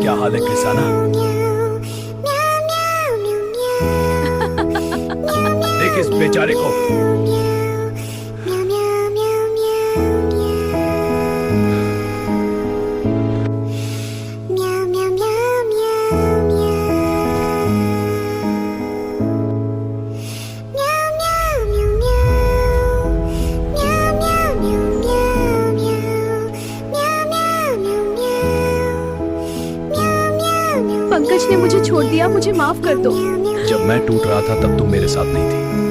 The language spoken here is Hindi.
क्या हाल है कृसाना? देख इस बेचारे को। पंकज ने मुझे छोड़ दिया, मुझे माफ कर दो। जब मैं टूट रहा था तब तुम मेरे साथ नहीं थी।